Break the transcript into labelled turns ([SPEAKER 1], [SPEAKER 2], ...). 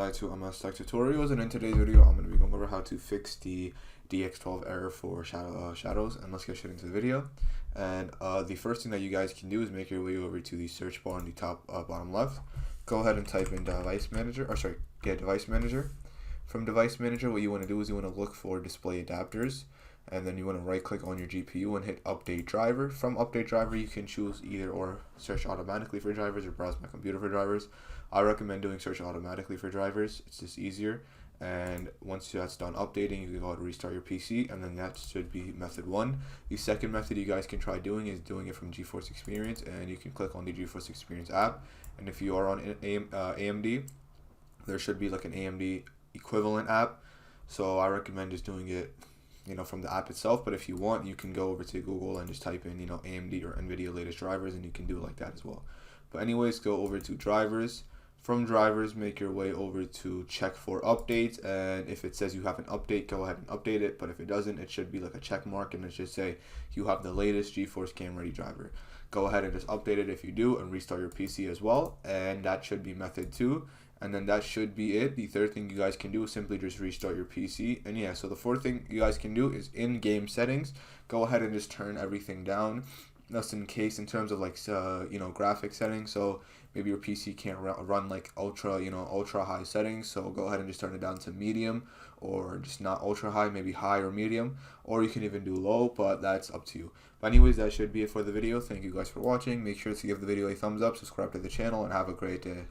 [SPEAKER 1] back to MS Tech Tutorials, and in today's video I'm going to be going over how to fix the DX12 error for shadows, and let's get straight into the video. And the first thing that you guys can do is make your way over to the search bar on the top bottom left. Go ahead and type in device manager. From device manager, what you want to do is you want to look for display adapters, and then you want to right click on your GPU and hit update driver. From update driver, you can choose either or search automatically for drivers or browse my computer for drivers. I recommend doing search automatically for drivers. It's just easier. And once that's done updating, you can go ahead and restart your PC, and then that should be method one. The second method you guys can try doing is doing it from GeForce Experience, and you can click on the GeForce Experience app. And if you are on AMD, there should be like an AMD equivalent app. So I recommend just doing it, from the app itself. But if you want, you can go over to Google and just type in, AMD or NVIDIA latest drivers, and you can do it like that as well. But anyways, go over to drivers. From drivers, make your way over to check for updates, and if it says you have an update, go ahead and update it. But if it doesn't, it should be like a check mark, and it should say you have the latest GeForce Cam Ready driver. Go ahead and just update it if you do, and restart your PC as well, and that should be method two. And then that should be it. The third thing you guys can do is simply just restart your PC. And yeah, so the fourth thing you guys can do is in-game settings. Go ahead and just turn everything down, just in case, in terms of like graphic settings. So maybe your PC can't run like ultra high settings, so go ahead and just turn it down to medium, or just not ultra high, maybe high or medium, or you can even do low, but that's up to you. But anyways, that should be it for the video. Thank you guys for watching. Make sure to give the video a thumbs up, subscribe to the channel, and have a great day.